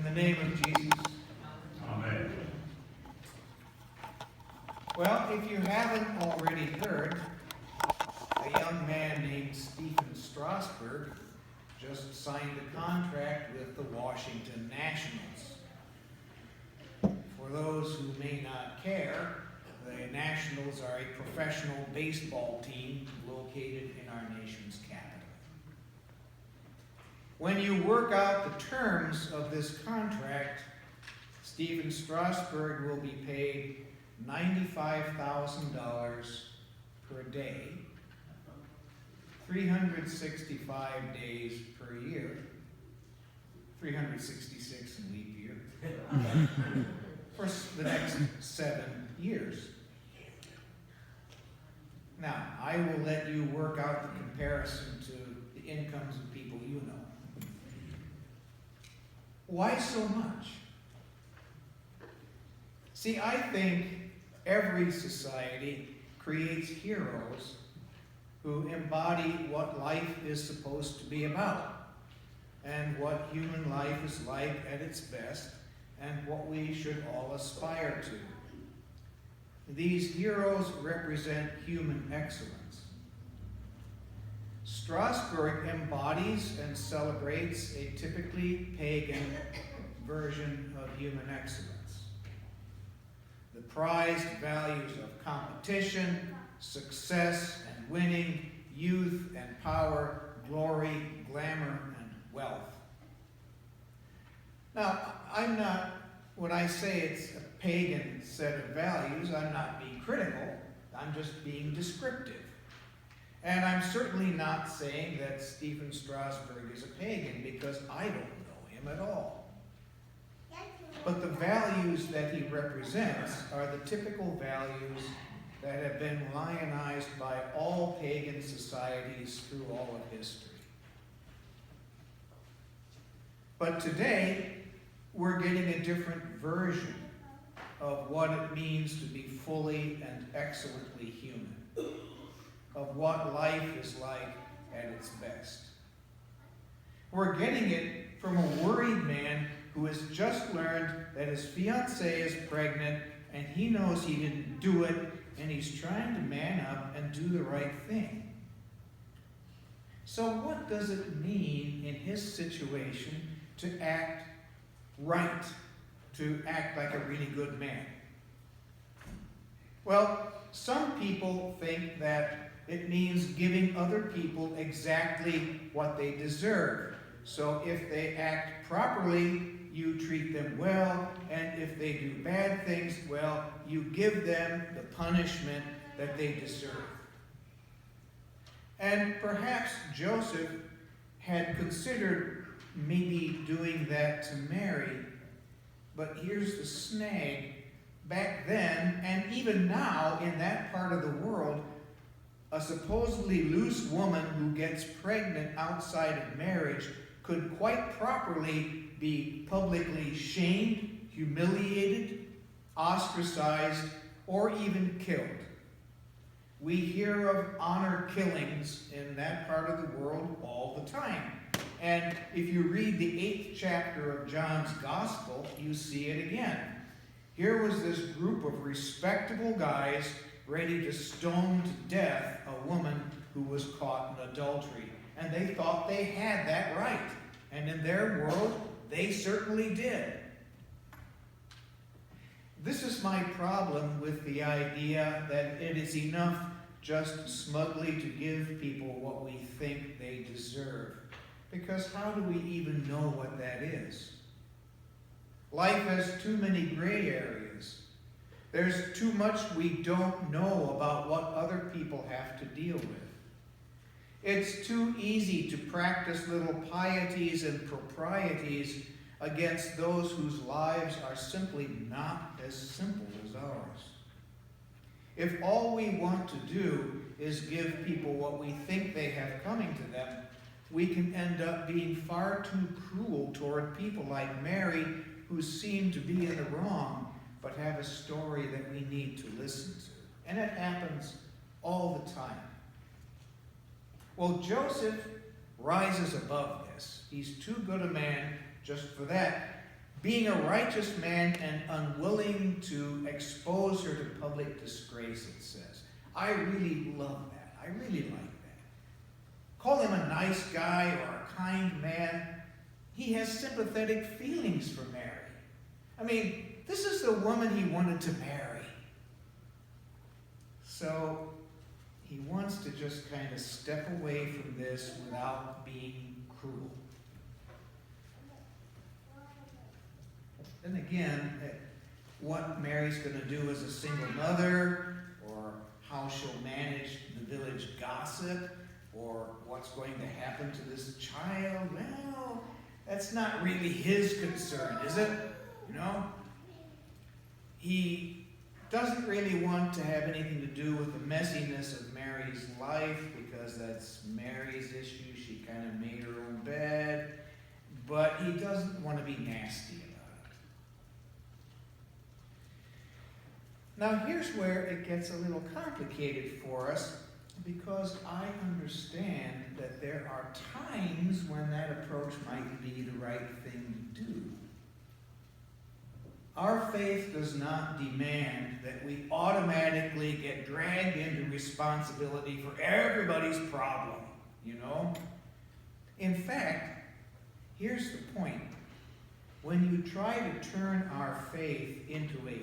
In the name of Jesus. Amen. Well, if you haven't already heard, a young man named Stephen Strasburg just signed a contract with the Washington Nationals. For those who may not care, the Nationals are a professional baseball team located in our nation's capital. When you work out the terms of this contract, Stephen Strasburg will be paid $95,000 per day, 365 days per year, 366 in leap year, for the next 7 years. Now, I will let you work out the comparison to the incomes of people you know. Why so much? See, I think every society creates heroes who embody what life is supposed to be about, and what human life is like at its best, and what we should all aspire to. These heroes represent human excellence. Strasburg embodies and celebrates a typically pagan version of human excellence. The prized values of competition, success and winning, youth and power, glory, glamour, and wealth. Now, when I say it's a pagan set of values, I'm not being critical, I'm just being descriptive. And I'm certainly not saying that Stephen Strasburg is a pagan, because I don't know him at all. But the values that he represents are the typical values that have been lionized by all pagan societies through all of history. But today, we're getting a different version of what it means to be fully and excellently human, of what life is like at its best. We're getting it from a worried man who has just learned that his fiancée is pregnant, and he knows he didn't do it, and he's trying to man up and do the right thing. So what does it mean in his situation to act right, to act like a really good man? Well, some people think that it means giving other people exactly what they deserve. So if they act properly, you treat them well, and if they do bad things, well, you give them the punishment that they deserve. And perhaps Joseph had considered maybe doing that to Mary, but here's the snag. Back then, and even now in that part of the world, a supposedly loose woman who gets pregnant outside of marriage could quite properly be publicly shamed, humiliated, ostracized, or even killed. We hear of honor killings in that part of the world all the time. And if you read the 8th chapter of John's Gospel, you see it again. Here was this group of respectable guys ready to stone to death a woman who was caught in adultery. And they thought they had that right. And in their world, they certainly did. This is my problem with the idea that it is enough just smugly to give people what we think they deserve. Because how do we even know what that is? Life has too many gray areas. There's too much we don't know about what other people have to deal with. It's too easy to practice little pieties and proprieties against those whose lives are simply not as simple as ours. If all we want to do is give people what we think they have coming to them, we can end up being far too cruel toward people like Mary, who seem to be in the wrong, but have a story that we need to listen to. And it happens all the time. Well, Joseph rises above this. He's too good a man just for that. being a righteous man and unwilling to expose her to public disgrace, it says. I really love that. I really like that. Call him a nice guy or a kind man. He has sympathetic feelings for Mary. I mean, this is the woman he wanted to marry. So he wants to just kind of step away from this without being cruel. Then again, what Mary's going to do as a single mother, or how she'll manage the village gossip, or what's going to happen to this child, well, that's not really his concern, is it? You know? He doesn't really want to have anything to do with the messiness of Mary's life, because that's Mary's issue. She kind of made her own bed. But he doesn't want to be nasty about it. Now here's where it gets a little complicated for us, because I understand that there are times when that approach might be the right thing to do. Our faith does not demand that we automatically get dragged into responsibility for everybody's problem, you know? In fact, here's the point. When you try to turn our faith into a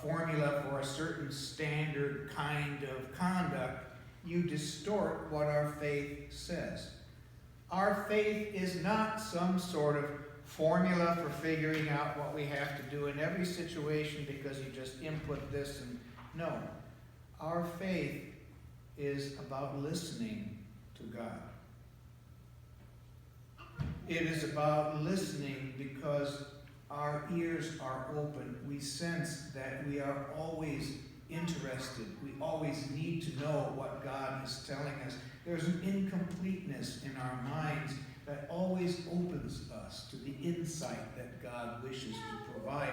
formula for a certain standard kind of conduct, you distort what our faith says. Our faith is not some sort of formula for figuring out what we have to do in every situation because you just input this and no. Our faith is about listening to God. It is about listening because our ears are open. We sense that we are always interested. We always need to know what God is telling us. There's an incompleteness in our minds that always opens us to the insight that God wishes to provide.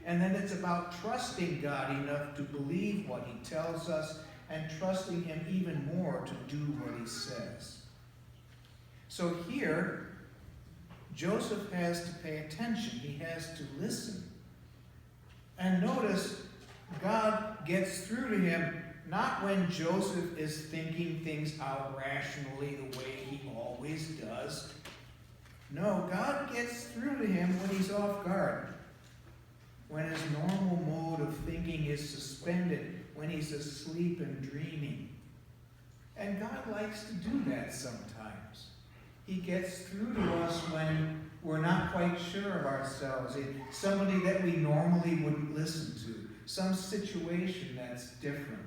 And then it's about trusting God enough to believe what he tells us and trusting him even more to do what he says. So here, Joseph has to pay attention. He has to listen. And notice, God gets through to him not when Joseph is thinking things out rationally the way he always does. No, God gets through to him when he's off guard, when his normal mode of thinking is suspended, when he's asleep and dreaming. And God likes to do that sometimes. He gets through to us when we're not quite sure of ourselves. Somebody that we normally wouldn't listen to. Some situation that's different.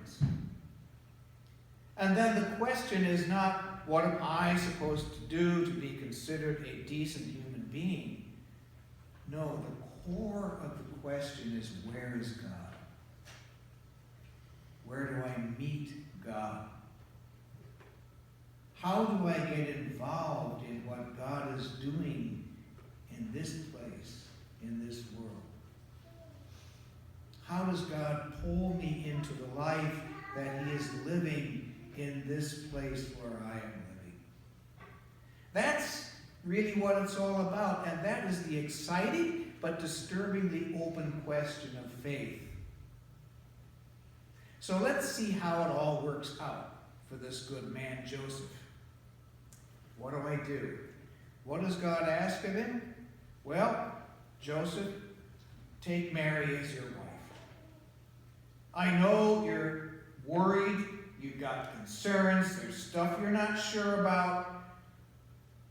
And then the question is not, what am I supposed to do to be considered a decent human being? No, the core of the question is, where is God? Where do I meet God? How do I get involved in what God is doing in this place, in this world? How does God pull me into the life that he is living in this place where I am living? That's really what it's all about, and that is the exciting but disturbingly open question of faith. So let's see how it all works out for this good man Joseph. What do I do? What does God ask of him? Well, Joseph, take Mary as your wife. I know you're worried, you've got concerns, there's stuff you're not sure about.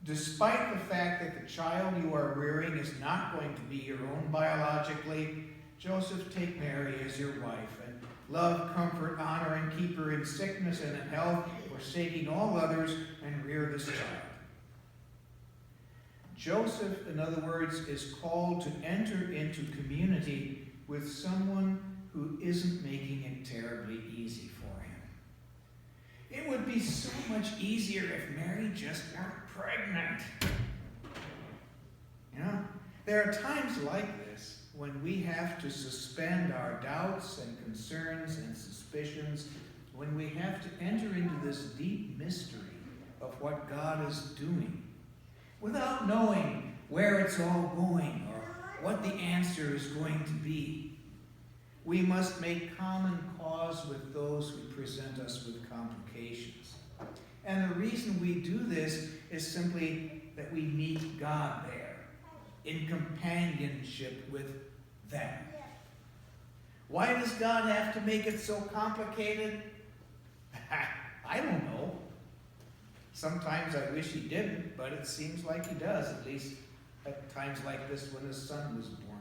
Despite the fact that the child you are rearing is not going to be your own biologically, Joseph, take Mary as your wife, and love, comfort, honor, and keep her in sickness and in health, forsaking all others, and rear this child. Joseph, in other words, is called to enter into community with someone who isn't making it terribly easy for him. It would be so much easier if Mary just weren't pregnant. You know, there are times like this when we have to suspend our doubts and concerns and suspicions, when we have to enter into this deep mystery of what God is doing. without knowing where it's all going or what the answer is going to be. We must make common cause with those who present us with complications. And the reason we do this is simply that we meet God there, in companionship with them. Why does God have to make it so complicated? I don't know. Sometimes I wish he didn't, but it seems like he does, at least at times like this when his son was born.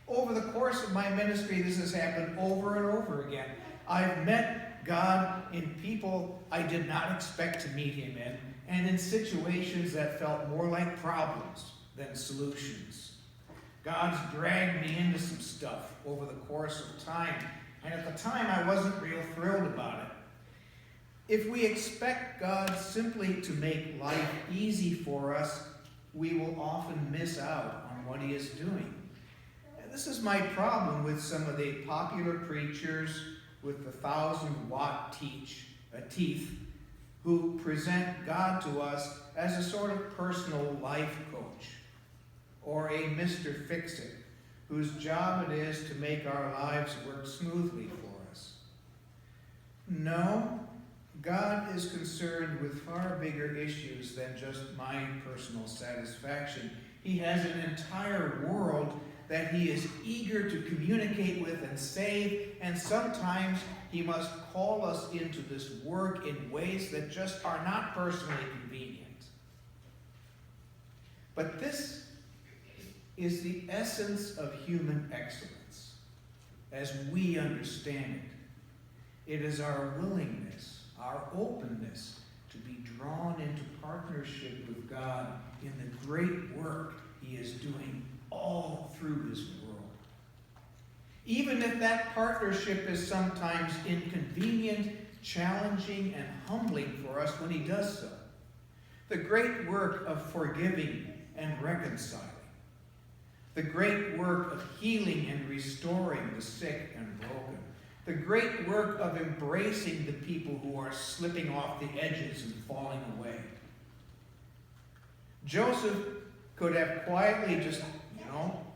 Over the course of my ministry, this has happened over and over again. I've met God in people I did not expect to meet him in, and in situations that felt more like problems than solutions. God's dragged me into some stuff over the course of time, and at the time I wasn't real thrilled about it. If we expect God simply to make life easy for us, we will often miss out on what he is doing. And this is my problem with some of the popular preachers with the 1,000-watt teeth who present God to us as a sort of personal life coach, or a Mr. Fix-It, whose job it is to make our lives work smoothly for us. No, God is concerned with far bigger issues than just my personal satisfaction. He has an entire world that he is eager to communicate with and save, and sometimes he must call us into this work in ways that just are not personally convenient. But this is the essence of human excellence, as we understand it. It is our willingness, our openness to be drawn into partnership with God in the great work he is doing all through his world. Even if that partnership is sometimes inconvenient, challenging, and humbling for us when he does so. The great work of forgiving and reconciling. The great work of healing and restoring the sick and broken. The great work of embracing the people who are slipping off the edges and falling away. Joseph could have quietly just,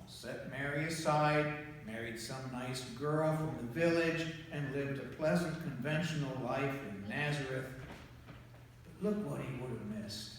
set Mary aside, married some nice girl from the village, and lived a pleasant, conventional life in Nazareth. But look what he would have missed.